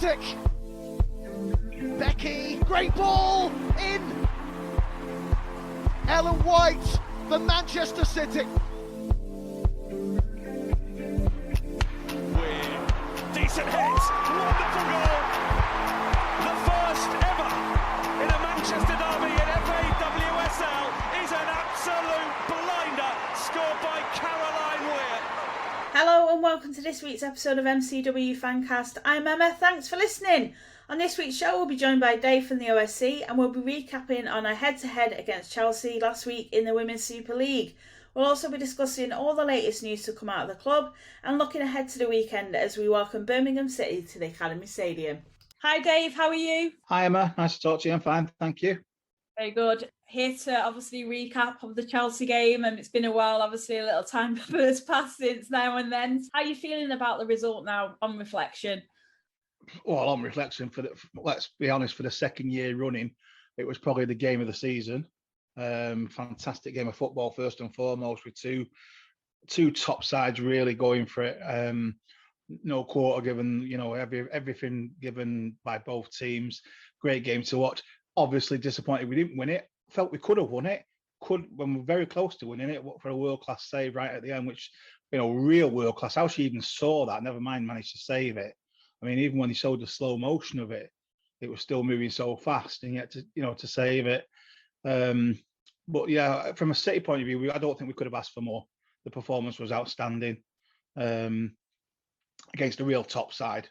Celtic. Becky, great ball in. Ellen White for Manchester City. Decent hit, wonderful goal. The first ever in a Manchester derby in FAWSL is an absolute blinder scored by Caroline Weir. Hello and welcome to this week's episode of MCW Fancast. I'm Emma, thanks for listening. On this week's show we'll be joined by Dave from the OSC and we'll be recapping on a head-to-head against Chelsea last week in the Women's Super League. We'll also be discussing all the latest news to come out of the club and looking ahead to the weekend as we welcome Birmingham City to the Academy Stadium. Hi Dave, how are you? Hi Emma, nice to talk to you. I'm fine, thank you. Very good. Here to obviously recap of the Chelsea game, and it's been a while, obviously a little time has passed since now and then. How are you feeling about the result now on reflection? Well, on reflection, let's be honest, for the second year running, it was probably the game of the season. Fantastic game of football first and foremost, with two top sides really going for it. No quarter given, everything given by both teams. Great game to watch. Obviously disappointed we didn't win it. Felt we could have won it. When we were very close to winning it, for a world-class save right at the end, which, real world-class. How she even saw that, never mind managed to save it. I mean, even when he showed the slow motion of it, it was still moving so fast, and yet to save it. But yeah, from a City point of view, I don't think we could have asked for more. The performance was outstanding against a real top side.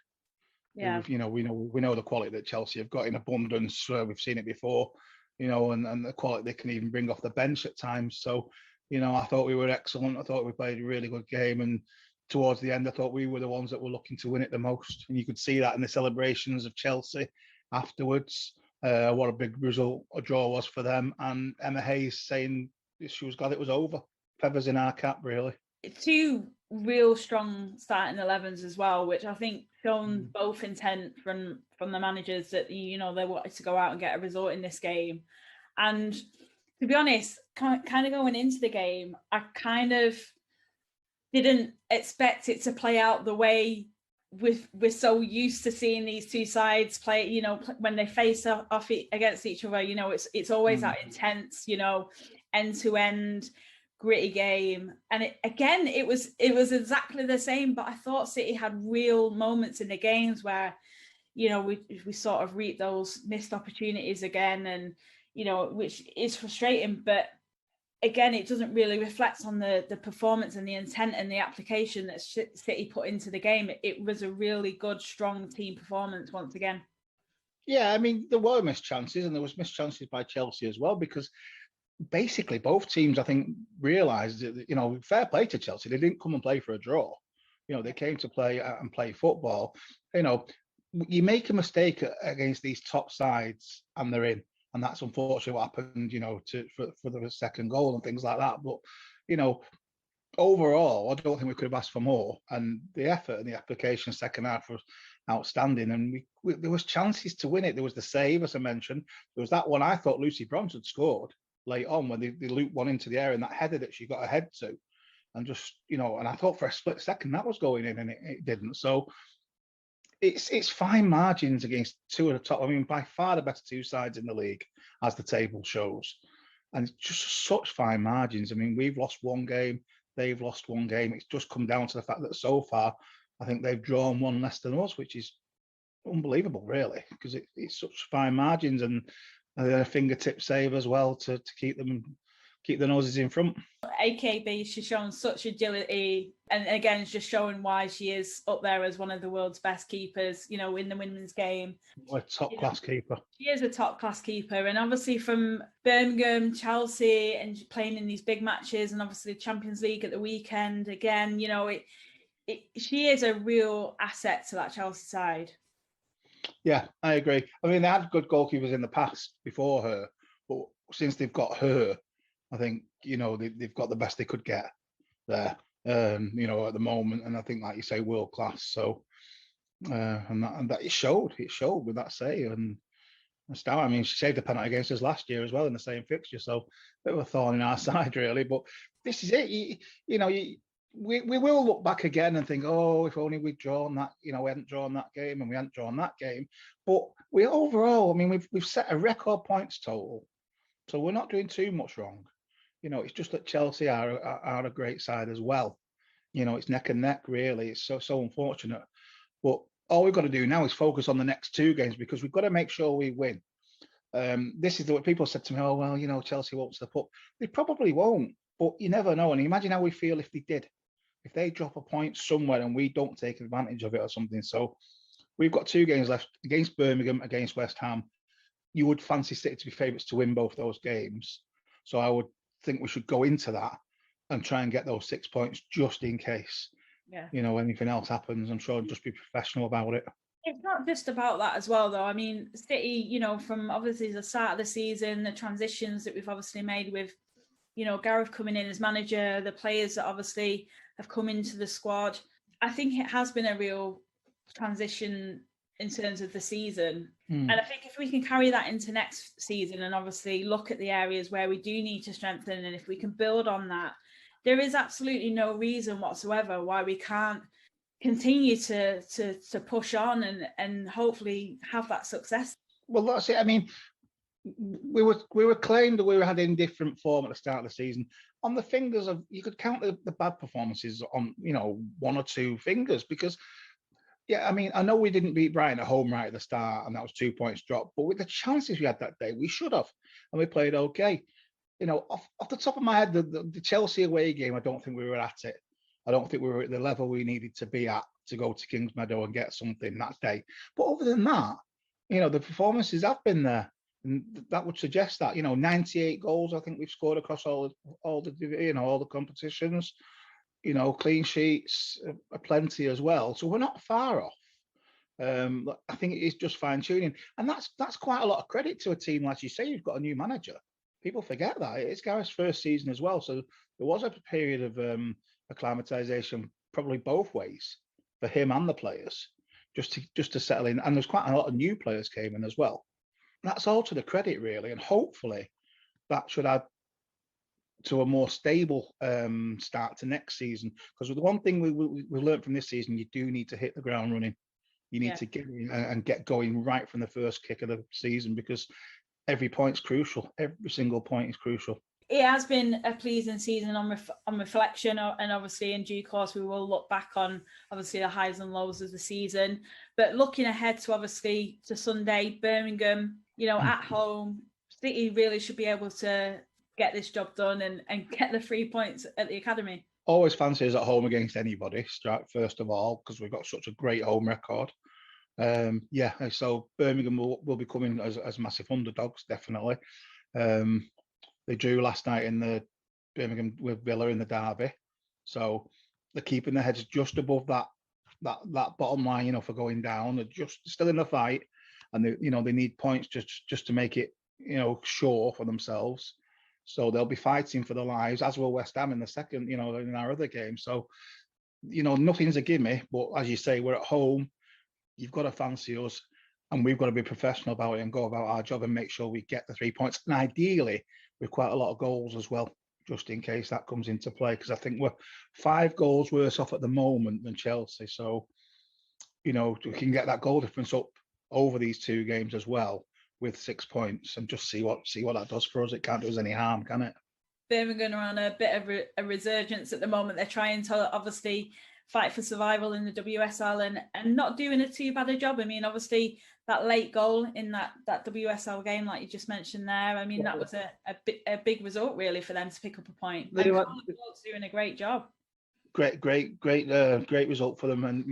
Yeah, we know the quality that Chelsea have got in abundance. We've seen it before, and the quality they can even bring off the bench at times. So, I thought we were excellent. I thought we played a really good game, and towards the end, I thought we were the ones that were looking to win it the most. And you could see that in the celebrations of Chelsea afterwards. What a big result a draw was for them. And Emma Hayes saying she was glad it was over. Feathers in our cap, really. Two real strong starting 11s as well, which I think shown both intent from the managers that they wanted to go out and get a result in this game. And to be honest, kind of going into the game, I kind of didn't expect it to play out the way we're so used to seeing these two sides play. When they face off against each other, it's always that intense, end to end gritty game. And it was exactly the same, but I thought City had real moments in the games where we sort of reaped those missed opportunities again, and which is frustrating, but again, it doesn't really reflect on the performance and the intent and the application that City put into the game. It was a really good, strong team performance once again. Yeah, I mean, there were missed chances, and there was missed chances by Chelsea as well, because basically both teams, I think, realised that, fair play to Chelsea. They didn't come and play for a draw. They came to play and play football. You make a mistake against these top sides and they're in. And that's unfortunately what happened, for the second goal and things like that. But, overall, I don't think we could have asked for more. And the effort and the application second half was outstanding. And there was chances to win it. There was the save, as I mentioned. There was that one I thought Lucy Bronze had scored late on when they looped one into the air, and that header that she got ahead to. And just, and I thought for a split second that was going in, and it didn't. So it's fine margins against two of the top. I mean, by far the better two sides in the league, as the table shows. And it's just such fine margins. I mean, we've lost one game, they've lost one game. It's just come down to the fact that so far, I think they've drawn one less than us, which is unbelievable, really, because it's such fine margins, and a fingertip save as well to keep the noses in front. AKB, she's shown such agility, and again, it's just showing why she is up there as one of the world's best keepers, in the women's game. A top-class keeper. She is a top-class keeper, and obviously from Birmingham, Chelsea, and playing in these big matches, and obviously the Champions League at the weekend, again, she is a real asset to that Chelsea side. Yeah, I agree. I mean, they had good goalkeepers in the past before her, but since they've got her, I think, they've got the best they could get there, at the moment. And I think, like you say, world class. So, and that it showed with that save. And I mean, she saved a penalty against us last year as well in the same fixture. So, a bit of a thorn in our side, really. But this is it. we will look back again and think, oh, if only we'd drawn that, we hadn't drawn that game and we hadn't drawn that game. But we overall, I mean, we've set a record points total, so we're not doing too much wrong. It's just that Chelsea are a great side as well. It's neck and neck, really. It's so unfortunate. But all we've got to do now is focus on the next two games because we've got to make sure we win. This is what people said to me, oh, well, Chelsea won't step up. They probably won't, but you never know. And imagine how we feel if they did. If they drop a point somewhere and we don't take advantage of it or something. So we've got two games left against Birmingham, against West Ham. You would fancy City to be favourites to win both those games. So I would think we should go into that and try and get those 6 points just in case, anything else happens. I'm sure just be professional about it. It's not just about that as well, though. I mean, City, from obviously the start of the season, the transitions that we've obviously made with, Gareth coming in as manager, the players that obviously have come into the squad. I think it has been a real transition in terms of the season. And I think if we can carry that into next season and obviously look at the areas where we do need to strengthen, and if we can build on that, there is absolutely no reason whatsoever why we can't continue to push on and hopefully have that success. Well, that's it. I mean, we were claimed that we had in different form at the start of the season. On the fingers of, you could count the bad performances on, one or two fingers because, I mean, I know we didn't beat Brighton at home right at the start and that was 2 points dropped, but with the chances we had that day, we should have, and we played okay. Off the top of my head, the Chelsea away game, I don't think we were at it. I don't think we were at the level we needed to be at to go to Kings Meadow and get something that day. But other than that, the performances have been there. And that would suggest that, 98 goals, I think we've scored across all the competitions, clean sheets are plenty as well. So we're not far off. I think it is just fine tuning. And that's quite a lot of credit to a team. Like you say, you've got a new manager. People forget that. It's Gareth's first season as well. So there was a period of acclimatization, probably both ways, for him and the players, just to settle in. And there's quite a lot of new players came in as well. That's all to the credit, really, and hopefully that should add to a more stable start to next season. Because the one thing we learned from this season, you do need to hit the ground running. You need to get in and get going right from the first kick of the season because every point's crucial. Every single point is crucial. It has been a pleasing season on reflection, and obviously in due course we will look back on obviously the highs and lows of the season. But looking ahead to obviously to Sunday, Birmingham, at home, City really should be able to get this job done and get the 3 points at the academy. Always fancy us at home against anybody, first of all, because we've got such a great home record. So Birmingham will be coming as massive underdogs, definitely. They drew last night in the Birmingham with Villa in the derby, so they're keeping their heads just above that bottom line, for going down. They're just still in the fight, and they need points just to make it, sure for themselves. So they'll be fighting for their lives, as will West Ham in the second, in our other game. So, nothing's a gimme, but as you say, we're at home. You've got to fancy us, and we've got to be professional about it and go about our job and make sure we get the 3 points. And ideally, with quite a lot of goals as well, just in case that comes into play, because I think we're 5 goals worse off at the moment than Chelsea. So, we can get that goal difference up over these 2 games as well with 6 points and just see what that does for us. It can't do us any harm, can it? Birmingham are on a bit of a resurgence at the moment. They're trying to obviously fight for survival in the WSL and not doing a too bad a job. I mean, obviously that late goal in that WSL game, like you just mentioned there, I mean, that was a big result really for them to pick up a point. And Carl's doing a great job. Great result for them. And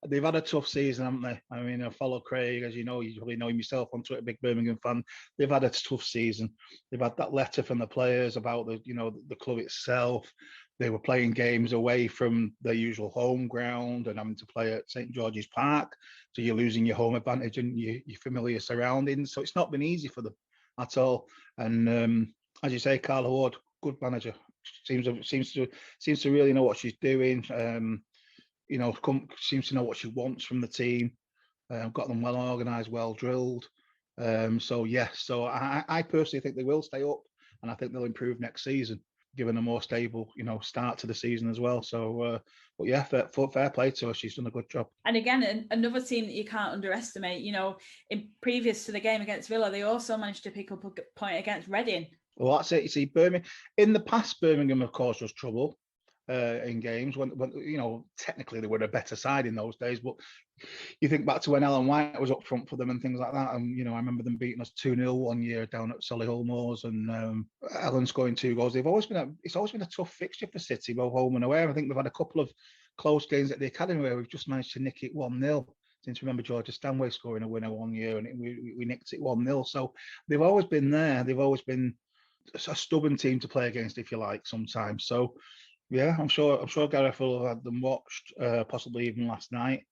they've had a tough season, haven't they? I mean, I follow Craig, as you know, you probably know him yourself on Twitter, big Birmingham fan. They've had a tough season. They've had that letter from the players about the club itself. They were playing games away from their usual home ground and having to play at St. George's Park. So you're losing your home advantage and your familiar surroundings. So it's not been easy for them at all. And as you say, Carla Ward, good manager. Seems to really know what she's doing. Seems to know what she wants from the team. Got them well organised, well drilled. So I personally think they will stay up, and I think they'll improve next season. given a more stable, start to the season as well. So, but yeah, fair play to her. She's done a good job. And again, another team that you can't underestimate. In previous to the game against Villa, they also managed to pick up a point against Reading. Well, that's it. You see, Birmingham in the past, Birmingham have caused us trouble in games when technically they were a better side in those days. But you think back to when Ellen White was up front for them and things like that. And I remember them beating us 2-0 one year down at Solihull Moors, and Ellen scoring 2 goals. It's always been a tough fixture for City, both home and away. I think we've had a couple of close games at the academy where we've just managed to nick it 1-0. Since remember Georgia Stanway scoring a winner one year, and we nicked it 1-0. So they've always been there. They've always been a stubborn team to play against, if you like, sometimes. So yeah, I'm sure Gareth will have had them watched, possibly even last night,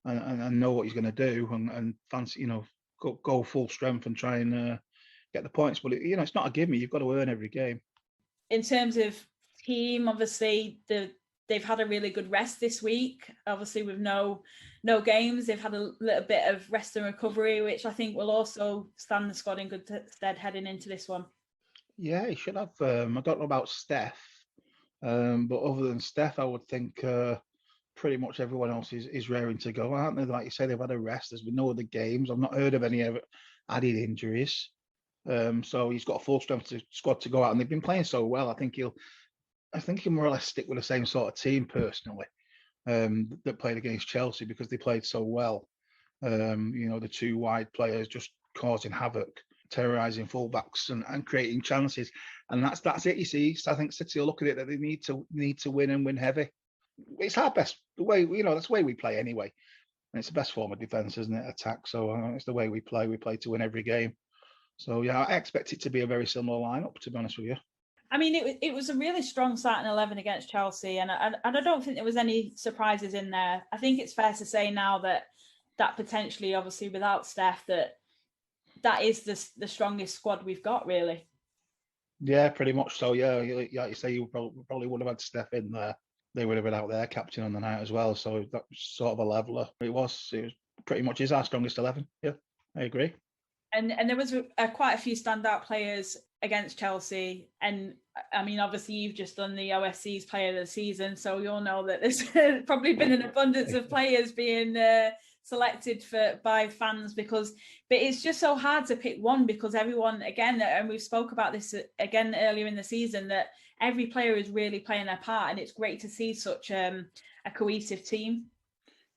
and know what he's going to do, and fancy, go full strength and try and get the points. But it's not a gimme. You've got to earn every game. In terms of team, obviously they've had a really good rest this week. Obviously with no games, they've had a little bit of rest and recovery, which I think will also stand the squad in good stead heading into this one. Yeah, he should have. I don't know about Steph. But other than Steph, I would think pretty much everyone else is raring to go, aren't they? Like you say, they've had a rest. There's been no other games. I've not heard of any added injuries. So he's got a full strength squad to go out, and they've been playing so well. I think he'll more or less stick with the same sort of team personally that played against Chelsea, because they played so well. The 2 wide players just causing havoc, terrorising fullbacks and creating chances. And that's it, you see. So I think City will look at it that they need to win and win heavy. It's our best, the way, that's the way we play anyway. And it's the best form of defence, isn't it? Attack. So it's the way we play. We play to win every game. So yeah, I expect it to be a very similar lineup, to be honest with you. I mean, it was a really strong starting 11 against Chelsea, and I don't think there was any surprises in there. I think it's fair to say now that potentially, obviously, without Steph, that is the strongest squad we've got, really. Yeah, pretty much so. Yeah, like you say, you probably would have had Steph in there. They would have been out there captain on the night as well. So that was sort of a leveler. It was pretty much is our strongest 11. Yeah, I agree. And there was quite a few standout players against Chelsea. And I mean, obviously, you've just done the OSC's Player of the Season, so you'll know that there's probably been an abundance of players being selected by fans, but it's just so hard to pick one, because everyone, again, and we've spoke about this again earlier in the season, that every player is really playing their part, and it's great to see such a cohesive team.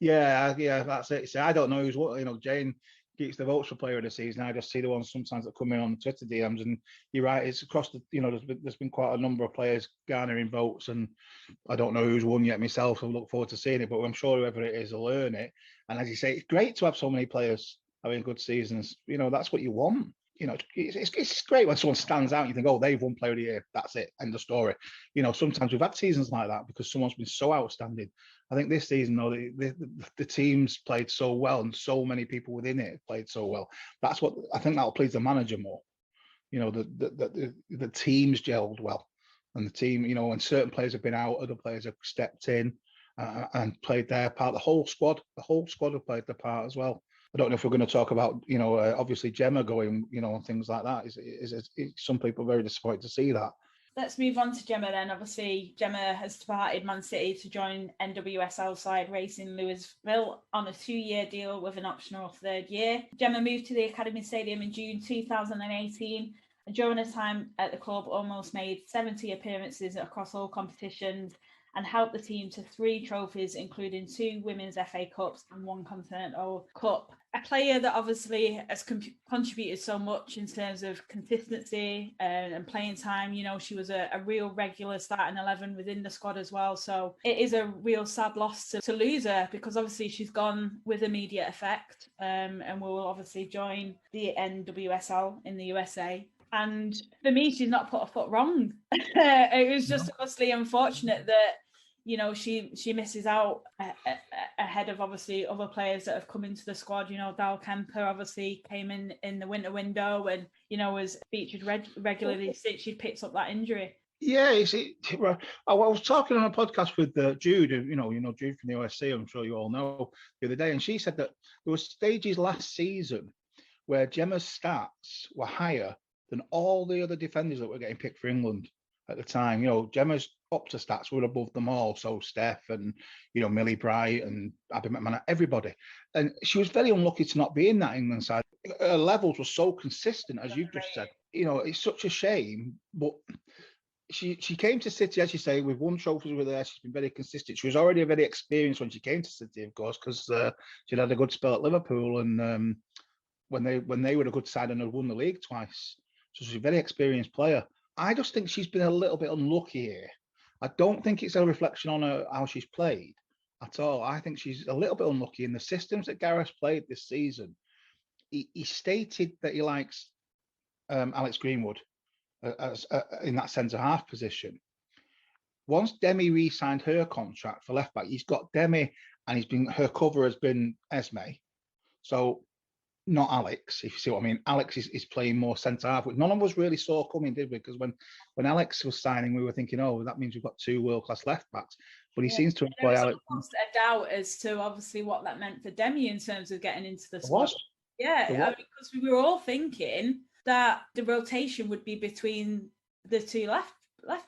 Yeah, that's it. So I don't know who's what. Jane keeps the votes for Player of the Season. I just see the ones sometimes that come in on Twitter DMs, and you're right. It's across the. There's been quite a number of players garnering votes, and I don't know who's won yet myself. I look forward to seeing it, but I'm sure whoever it is will earn it. And as you say, it's great to have so many players having good seasons. That's what you want. It's great when someone stands out. You think, oh, they've won Player of the Year. That's it. End of story. Sometimes we've had seasons like that because someone's been so outstanding. I think this season, though, the teams played so well, and so many people within it played so well. That's what I think that'll please the manager more. The teams gelled well, and the team, when certain players have been out, other players have stepped in and played their part. The whole squad have played their part as well. I don't know if we're going to talk about, obviously Gemma going, and things like that. Is some people very disappointed to see that. Let's move on to Gemma then. Obviously, Gemma has departed Man City to join NWSL side Racing Louisville on a 2-year deal with an optional 3rd year. Gemma moved to the Academy Stadium in June 2018, and during her time at the club almost made 70 appearances across all competitions and helped the team to 3 trophies, including 2 Women's FA Cups and 1 Continental Cup. A player that obviously has contributed so much in terms of consistency and playing time. She was a real regular starting 11 within the squad as well. So it is a real sad loss to lose her, because obviously she's gone with immediate effect and will obviously join the NWSL in the USA. And for me, she's not put a foot wrong. It was just obviously unfortunate that, she misses out ahead of obviously other players that have come into the squad. Dal Kemper obviously came in the winter window and, was featured regularly since she picked up that injury. Yeah, I was talking on a podcast with Jude, Jude from the OSC, I'm sure you all know, the other day, and she said that there were stages last season where Gemma's stats were higher than all the other defenders that were getting picked for England. at the time. Gemma's Opta stats were above them all. So Steph and, Millie Bright and Abby McMahon, everybody. And she was very unlucky to not be in that England side. Her levels were so consistent, as you've just said. It's such a shame, but she came to City, as you say, with won trophies with her. She's been very consistent. She was already very experienced when she came to City, of course, because she'd had a good spell at Liverpool, and when they were a good side and had won the league twice. So she's a very experienced player. I just think she's been a little bit unlucky here. I don't think it's a reflection on her, how she's played at all. I think she's a little bit unlucky in the systems that Gareth played this season. He stated that he likes Alex Greenwood as in that centre half position. Once Demi re-signed her contract for left back, he's got Demi, and her cover has been Esme. So not Alex, if you see what I mean. Alex is playing more centre half, which none of us really saw coming, did we? Because when Alex was signing, we were thinking, oh, that means we've got 2 world-class left backs. But he seems to employ Alex. There was a doubt as to obviously what that meant for Demi in terms of getting into the squad. Yeah, because we were all thinking that the rotation would be between the 2 left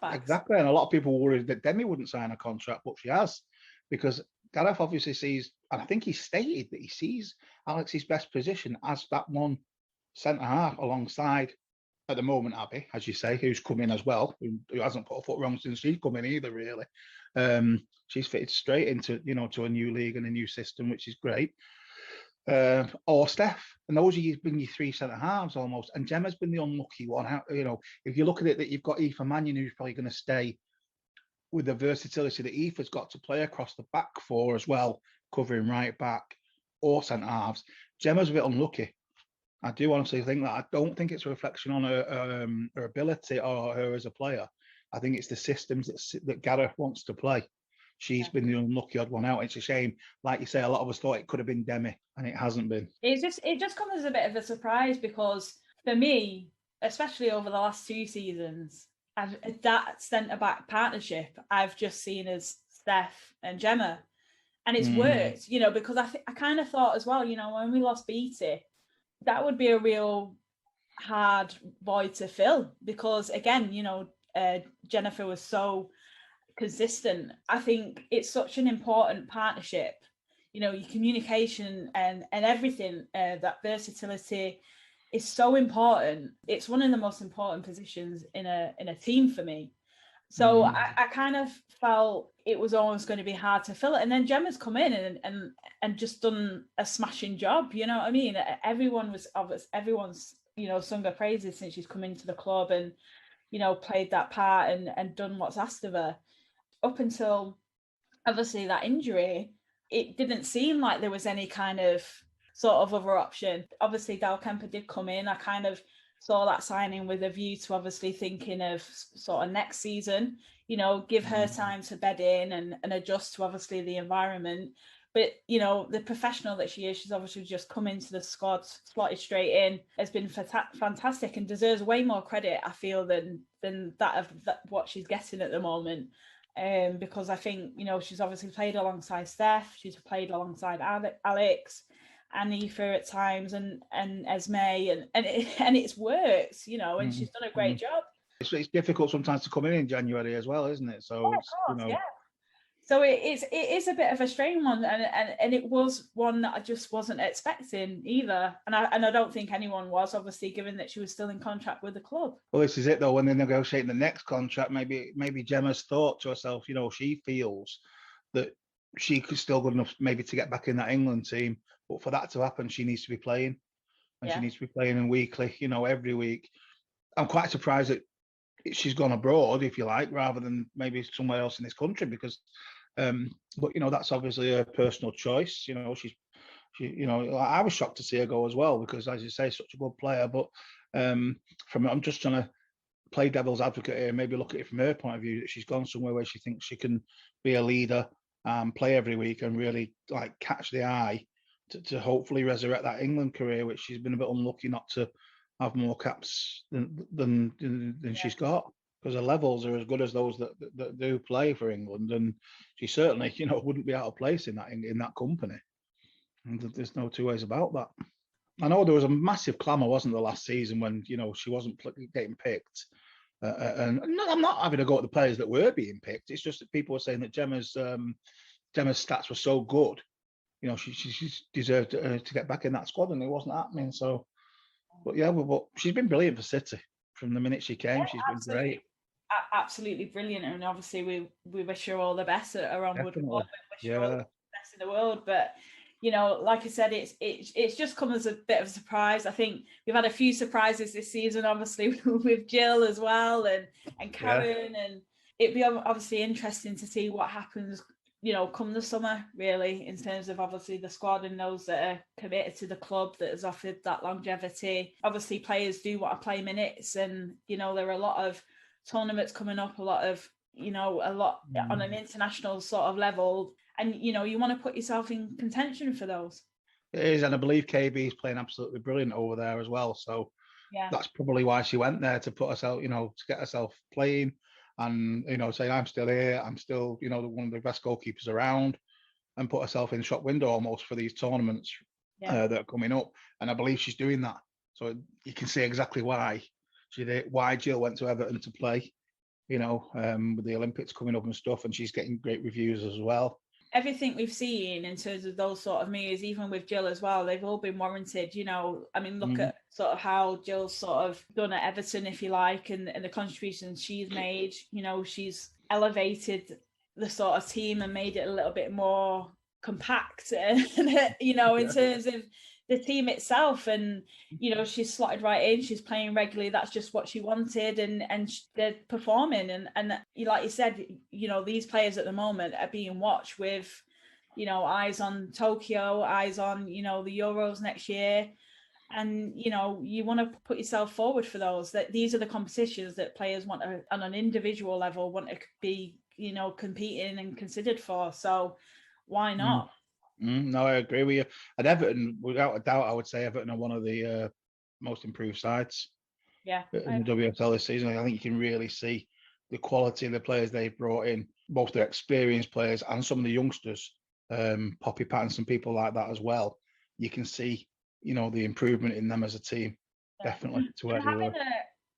backs. Exactly, and a lot of people worried that Demi wouldn't sign a contract, but she has, because Gareth obviously sees, and I think he stated that he sees Alex's best position as that one centre half alongside, at the moment, Abby, as you say, who's come in as well, who hasn't put a foot wrong since she's come in either, really. She's fitted straight into, to a new league and a new system, which is great. Or Steph, and those have been your 3 centre halves almost. And Gemma's been the unlucky one. If you look at it, that you've got Aoife Mannion, who's probably going to stay with the versatility that Aoife's got to play across the back 4 as well, covering right back or centre halves. Gemma's a bit unlucky. I do honestly think that. I don't think it's a reflection on her ability or her as a player. I think it's the systems that Gareth wants to play. She's been the unlucky odd one out. It's a shame. Like you say, a lot of us thought it could have been Demi, and it hasn't been. It just comes as a bit of a surprise, because for me, especially over the last 2 seasons, that centre-back partnership I've just seen as Steph and Gemma. And it's worked, because I kind of thought as well, when we lost Beatty, that would be a real hard void to fill, because again, Jennifer was so consistent. I think it's such an important partnership, your communication and everything, that versatility is so important. It's one of the most important positions in a team for me. So I kind of felt it was always going to be hard to fill it. And then Gemma's come in and just done a smashing job. You know what I mean? Everyone's, sung her praises since she's come into the club and, played that part and done what's asked of her. Up until obviously that injury, it didn't seem like there was any kind of sort of other option. Obviously, Dal Kemper did come in. I kind of saw that signing with a view to obviously thinking of sort of next season, give her time to bed in and adjust to obviously the environment. But, the professional that she is, she's obviously just come into the squad, slotted straight in, has been fantastic and deserves way more credit, I feel, than what she's getting at the moment. Because I think, she's obviously played alongside Steph, she's played alongside Alex and Aoife at times, and Esme, and it's worked, and she's done a great job. It's difficult sometimes to come in January as well, isn't it? So, So it is a bit of a strange one, and it was one that I just wasn't expecting either, and I don't think anyone was, obviously, given that she was still in contract with the club. Well, this is it though. When they're negotiating the next contract, maybe Gemma's thought to herself, she feels that she could still good enough maybe to get back in that England team, but for that to happen, she needs to be playing, and she needs to be playing in weekly, every week. I'm quite surprised that she's gone abroad, if you like, rather than maybe somewhere else in this country, because but that's obviously her personal choice. I was shocked to see her go as well, because, as you say, such a good player. But I'm just trying to play devil's advocate here, maybe look at it from her point of view, that she's gone somewhere where she thinks she can be a leader, play every week, and really catch the eye to hopefully resurrect that England career, which she's been a bit unlucky not to have more caps than she's got, because her levels are as good as those that do play for England, and she certainly wouldn't be out of place in that company, and there's no 2 ways about that. I know there was a massive clamour, wasn't there, last season when she wasn't getting picked, And I'm not having a go at the players that were being picked. It's just that people were saying that Gemma's stats were so good. You know, she deserved to get back in that squad, and it wasn't happening. So, but yeah, but she's been brilliant for City from the minute she came. She's been great. Absolutely brilliant, and obviously we wish her all the best at her onward Definitely. forward. Wish her all the best in the world. But you know, like I said, it's just come as a bit of a surprise. I think we've had a few surprises this season, obviously with Jill as well, and Karen, and it'd be obviously interesting to see what happens, you know, come the summer, really, in terms of obviously the squad and those that are committed to the club that has offered that longevity. Obviously, players do want to play minutes, and you know, there are a lot of tournaments coming up, a lot on an international sort of level, and you know, you want to put yourself in contention for those. It is, and I believe KB is playing absolutely brilliant over there as well. So that's probably why she went there, to put herself, you know, to get herself playing, and you know, saying I'm still here, I'm still, you know, one of the best goalkeepers around, and put herself in the shop window almost for these tournaments that are coming up. And I believe she's doing that. So you can see exactly why Jill went to Everton to play, you know, with the Olympics coming up and stuff, and she's getting great reviews as well. Everything we've seen in terms of those sort of moves, even with Jill as well, they've all been warranted. You know, I mean, look at sort of how Jill's sort of done at Everton, if you like, and the contributions she's made. You know, she's elevated the sort of team and made it a little bit more compact, and you know, in terms of the team itself, and you know, she's slotted right in, she's playing regularly, that's just what she wanted, and they're performing, and like you said, you know, these players at the moment are being watched with, you know, eyes on Tokyo, eyes on, you know, the Euros next year, and you know, you want to put yourself forward for those, that these are the competitions that players want to, on an individual level, want to be, you know, competing and considered for, so why not? No, I agree with you. At Everton, without a doubt, I would say Everton are one of the most improved sides in the WSL this season. I think you can really see the quality of the players they've brought in, both the experienced players and some of the youngsters, Poppy Pattinson, people like that as well. You can see, you know, the improvement in them as a team, definitely, to where they were.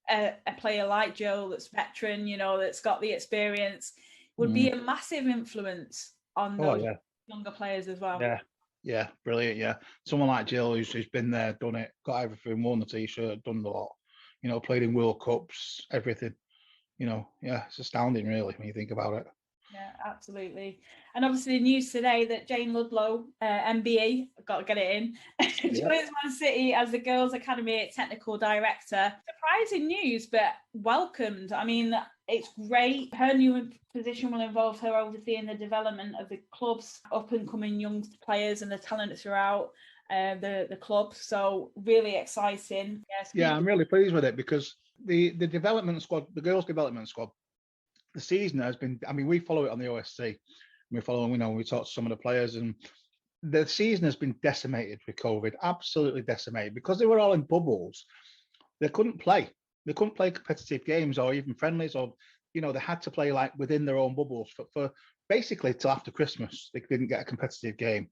Having a player like Jill that's veteran, you know, that's got the experience, would be a massive influence on those younger players as well. Yeah, brilliant. Yeah, someone like Jill who's been there, done it, got everything, won the t-shirt, done the lot. You know, played in World Cups, everything. You know, it's astounding, really, when you think about it. Yeah, absolutely. And obviously, the news today that Jane Ludlow, MBE, got to get it in, joins Man City as the Girls Academy Technical Director. Surprising news, but welcomed. I mean, it's great. Her new position will involve her overseeing the development of the club's up-and-coming young players and the talent throughout the club. So really exciting. Yeah, I'm really pleased with it, because the development squad, the girls' development squad, the season has been, I mean, we follow it on the OSC. We follow, you know, we talk to some of the players, and the season has been decimated with COVID, absolutely decimated, because they were all in bubbles. They couldn't play. They couldn't play competitive games or even friendlies, or, you know, they had to play like within their own bubbles for basically till after Christmas. They didn't get a competitive game.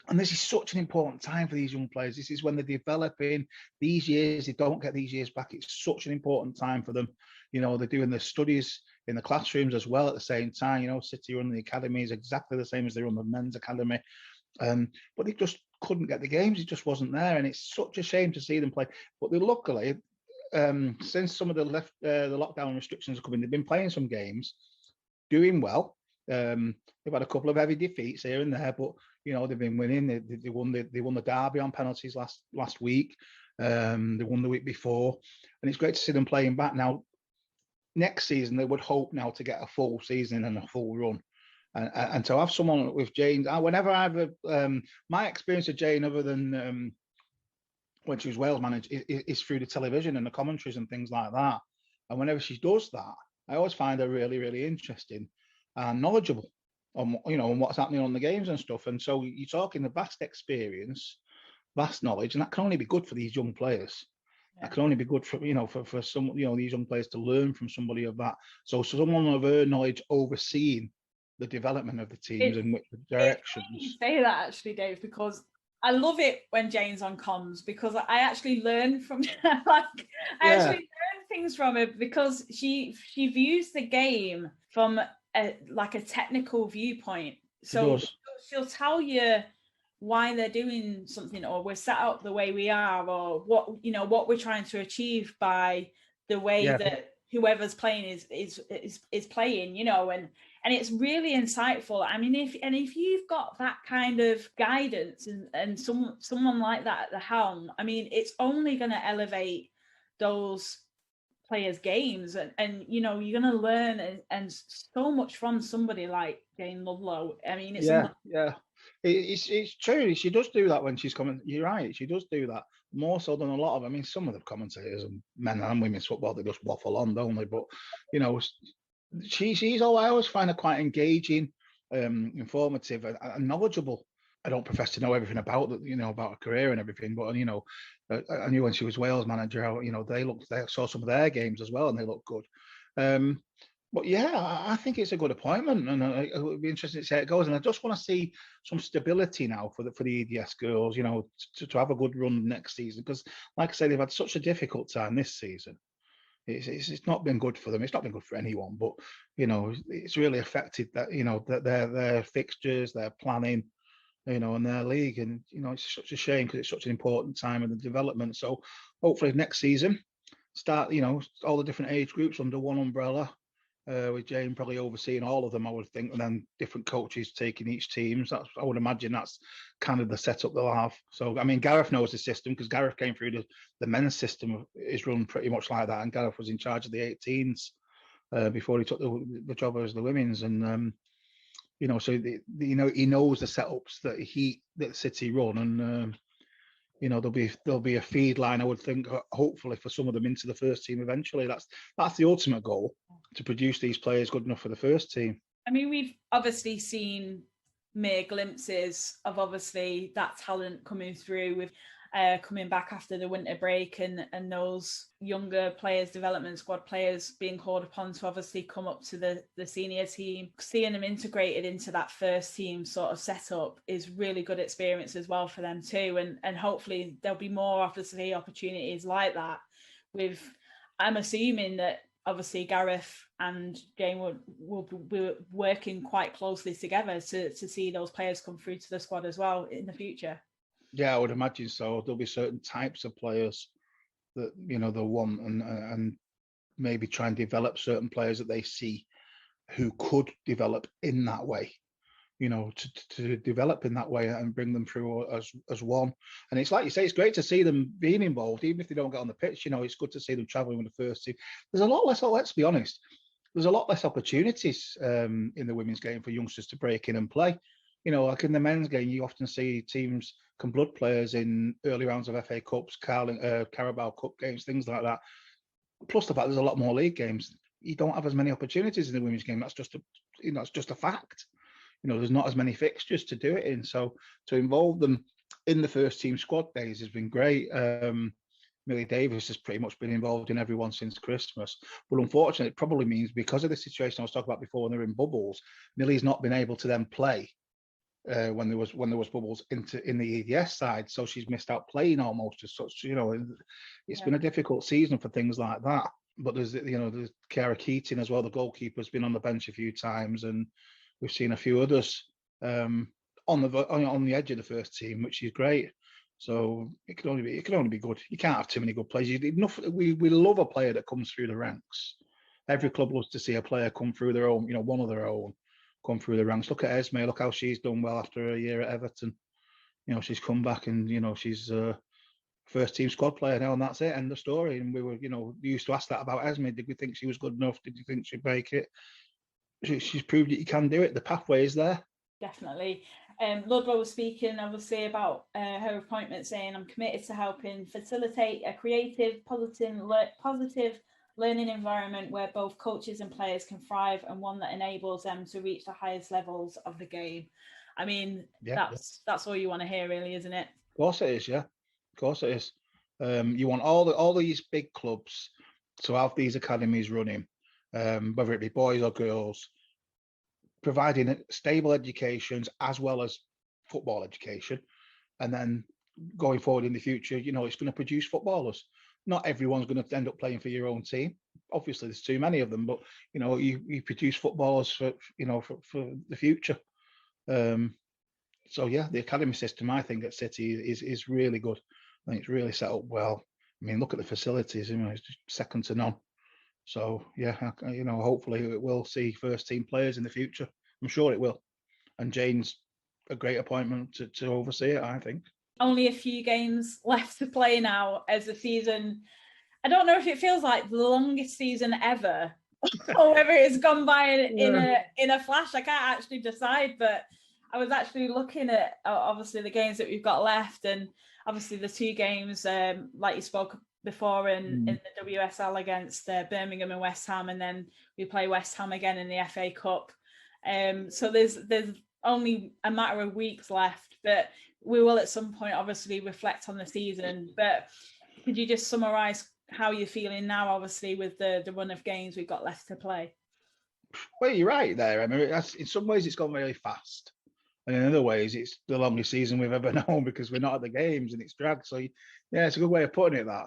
And this is such an important time for these young players. This is when they're developing. These years, they don't get these years back. It's such an important time for them. You know, they're doing their studies in the classrooms as well at the same time. You know, City run the academy is exactly the same as they run the men's academy. But they just couldn't get the games. It just wasn't there. And it's such a shame to see them play. But they luckily, since some of the lockdown restrictions are coming, they've been playing some games, doing well. They've had a couple of heavy defeats here and there, but you know, they've been winning. They won the derby on penalties last week. They won the week before, and it's great to see them playing back now. Next season, they would hope now to get a full season and a full run, and to have someone with Jane. Whenever I've my experience of Jane, other than when she was Wales manager, is through the television and the commentaries and things like that. And whenever she does that, I always find her really, really interesting and knowledgeable on, you know, on what's happening on the games and stuff. And so you're talking the vast experience, vast knowledge, and that can only be good for these young players. That can only be good for, you know, for some, you know, these young players to learn from somebody of that. So someone of her knowledge overseeing the development of the teams and which directions. You say that actually, Dave, because I love it when Jane's on comms, because I actually learn from actually learn things from her because she views the game from a technical viewpoint. So she'll tell you why they're doing something, or we're set up the way we are, or what we're trying to achieve by the way that whoever's playing is playing, and it's really insightful. I mean, if you've got that kind of guidance and someone like that at the helm, I mean, it's only going to elevate those players' games, and you're going to learn and so much from somebody like Jane Ludlow. I mean, it's true. She does do that when she's coming. You're right. She does do that more so than a lot of. I mean, some of the commentators, and men and women's football, they just waffle on, don't they? But she's all. I always find her quite engaging, informative, and knowledgeable. I don't profess to know everything about about her career and everything, but I knew when she was Wales manager how they saw some of their games as well, and they looked good. But yeah, I think it's a good appointment, and it would be interesting to see how it goes. And I just want to see some stability now for the EDS girls, to have a good run next season. Because, like I say, they've had such a difficult time this season. It's not been good for them. It's not been good for anyone. But it's really affected that their fixtures, their planning, and their league. And it's such a shame because it's such an important time in the development. So hopefully next season, start all the different age groups under one umbrella. With Jane probably overseeing all of them, I would think, and then different coaches taking each team. So I would imagine that's kind of the setup they'll have. So, I mean, Gareth knows the system because Gareth came through the men's system is run pretty much like that, and Gareth was in charge of the 18s before he took the job as the women's, and so he knows the setups that City run, and there'll be a feed line, I would think, hopefully for some of them into the first team eventually. That's the ultimate goal, to produce these players good enough for the first team. I mean, we've obviously seen mere glimpses of obviously that talent coming through with coming back after the winter break, and those younger players, development squad players, being called upon to obviously come up to the senior team. Seeing them integrated into that first team sort of setup is really good experience as well for them too, and hopefully there'll be more obviously opportunities like that. I'm assuming that obviously Gareth and Jane will be working quite closely together to see those players come through to the squad as well in the future. Yeah, I would imagine so. There'll be certain types of players that they'll want, and maybe try and develop certain players that they see who could develop in that way. To develop in that way and bring them through as one. And it's like you say, it's great to see them being involved, even if they don't get on the pitch. It's good to see them travelling with the first team. There's a lot less. Let's be honest. There's a lot less opportunities in the women's game for youngsters to break in and play. Like in the men's game, you often see teams can blood players in early rounds of FA Cups, Carabao Cup games, things like that. Plus the fact there's a lot more league games. You don't have as many opportunities in the women's game. That's just a fact. There's not as many fixtures to do it in. So to involve them in the first team squad days has been great. Millie Davis has pretty much been involved in everyone since Christmas. But unfortunately, it probably means because of the situation I was talking about before when they're in bubbles, Millie's not been able to then play when there was bubbles in the EDS side, so she's missed out playing almost as such. It's been a difficult season for things like that. But there's Kiara Keating as well. The goalkeeper's been on the bench a few times, and we've seen a few others on the edge of the first team, which is great. So it can only be good. You can't have too many good players. We love a player that comes through the ranks. Every club loves to see a player come through their own, one of their own, come through the ranks. Look at Esme. Look how she's done well after a year at Everton. She's come back and she's a first team squad player now, and that's it. End of story. And we were, we used to ask that about Esme. Did we think she was good enough? Did you think she'd make it? She's proved that you can do it. The pathway is there. Definitely. Ludlow was speaking obviously about her appointment, saying, "I'm committed to helping facilitate a creative, positive learning environment where both coaches and players can thrive, and one that enables them to reach the highest levels of the game." I mean, that's all you want to hear, really, isn't it? Of course it is, yeah. Of course it is. You want all these big clubs to have these academies running, whether it be boys or girls, providing stable educations as well as football education, and then going forward in the future, it's going to produce footballers. not everyone's going to end up playing for your own team. Obviously, there's too many of them, but you produce footballers for the future. So yeah, the academy system, I think, at City is really good. I think it's really set up well. I mean, look at the facilities. It's just second to none. So yeah, hopefully it will see first team players in the future. I'm sure it will. And Jane's a great appointment to oversee it, I think. Only a few games left to play now as the season. I don't know if it feels like the longest season ever, or whether it's gone by in a flash. I can't actually decide, but I was actually looking at obviously the games that we've got left, and obviously the 2 games like you spoke before in the WSL against Birmingham and West Ham, and then we play West Ham again in the FA Cup. So there's only a matter of weeks left, but we will at some point obviously reflect on the season. But could you just summarise how you're feeling now, obviously, with the run of games we've got left to play? Well, you're right there. I mean, in some ways it's gone really fast, and in other ways it's the longest season we've ever known because we're not at the games and it's dragged. So yeah, it's a good way of putting it, that.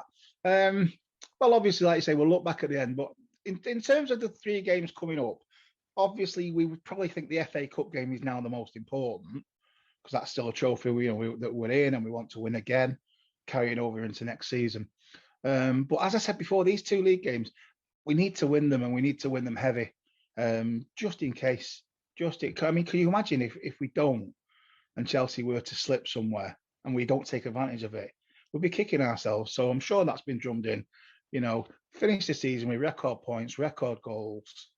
Well, obviously, like you say, we'll look back at the end, but in terms of the 3 games coming up, obviously we would probably think the FA Cup game is now the most important because that's still a trophy that we're in and we want to win again, carrying over into next season. But as I said before, these 2 league games, we need to win them, and we need to win them heavy, just in case. I mean, can you imagine if we don't, and Chelsea were to slip somewhere, and we don't take advantage of it? We'll be kicking ourselves. So I'm sure that's been drummed in. Finish the season with record points, record goals.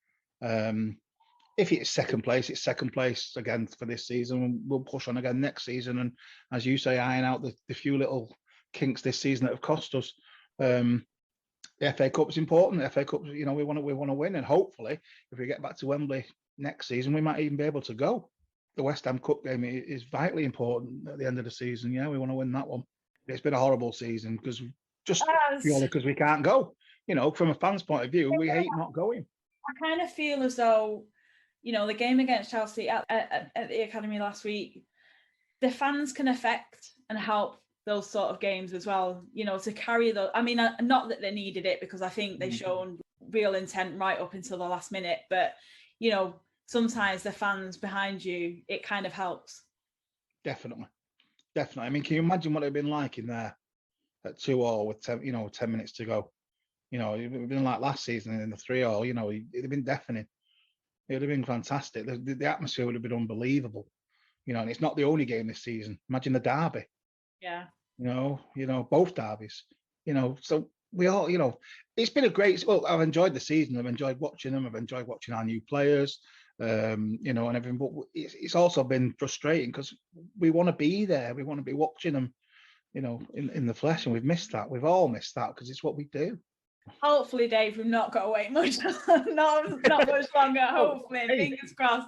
If it's second place, it's second place again for this season. We'll push on again next season, and as you say, iron out the few little kinks this season that have cost us. The FA Cup's important. The FA Cup, we want to win, and hopefully, if we get back to Wembley next season, we might even be able to go. The West Ham Cup game is vitally important at the end of the season. Yeah, we want to win that one. It's been a horrible season because purely because we can't go. From a fan's point of view, we hate not going. I kind of feel as though, the game against Chelsea at the academy last week, the fans can affect and help those sort of games as well, to carry those. I mean, not that they needed it, because I think they've shown real intent right up until the last minute, but sometimes the fans behind you, it kind of helps. Definitely. I mean, can you imagine what it'd been like in there at 2-2 with 10 minutes to go? It would have been like last season in the 3-3. It'd have been deafening. It would have been fantastic. The atmosphere would have been unbelievable. And it's not the only game this season. Imagine the derby. Yeah. Both derbies. So we all, it's been a great. Well, I've enjoyed the season. I've enjoyed watching them. I've enjoyed watching our new players. And everything. But it's also been frustrating because we want to be there. We want to be watching them, in the flesh, and we've missed that. We've all missed that because it's what we do. Hopefully, Dave, we've not got to wait much, not much longer. Hopefully, fingers crossed.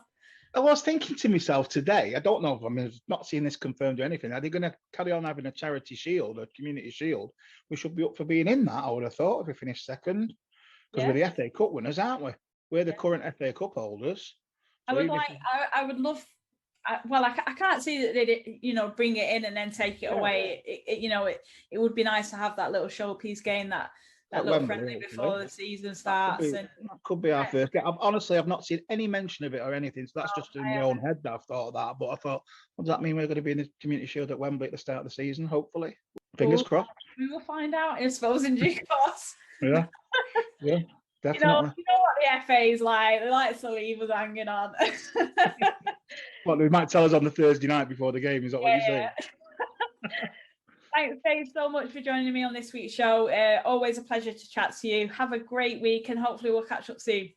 I was thinking to myself today, I don't know if I've not seen this confirmed or anything. Are they going to carry on having a charity shield, a community shield? We should be up for being in that, I would have thought, if we finish second. Because we're the FA Cup winners, aren't we? We're the current FA Cup holders. So I would love. I can't see that they'd, bring it in and then take it away. It would be nice to have that little showpiece game, that little friendly before the season starts. That could be our first game. Honestly, I've not seen any mention of it or anything, so that's just in my own head that I've thought of that. But I thought, what does that mean? We're going to be in the Community Shield at Wembley at the start of the season, hopefully. Fingers crossed. We will find out, I suppose, in due course. Yeah, definitely. You know what the FA is like. They like to leave us hanging on. What, they might tell us on the Thursday night before the game, is that what you're saying? Thanks, Dave, so much for joining me on this week's show. Always a pleasure to chat to you. Have a great week, and hopefully we'll catch up soon.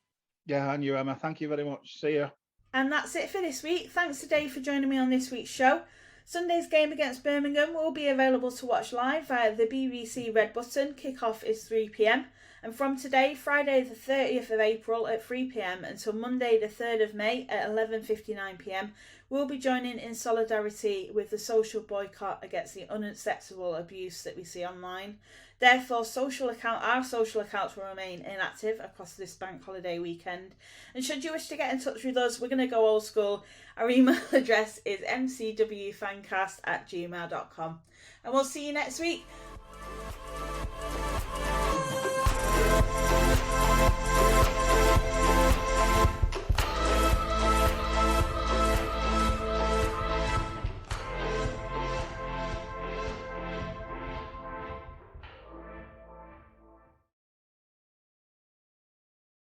Yeah, and you, Emma. Thank you very much. See you. And that's it for this week. Thanks to Dave for joining me on this week's show. Sunday's game against Birmingham will be available to watch live via the BBC Red Button. Kickoff is 3 p.m. And from today, Friday the 30th of April at 3 p.m. until Monday the 3rd of May at 11:59 p.m, we'll be joining in solidarity with the social boycott against the unacceptable abuse that we see online. Therefore, our social accounts will remain inactive across this bank holiday weekend. And should you wish to get in touch with us, we're going to go old school. Our email address is mcwfancast@gmail.com. And we'll see you next week.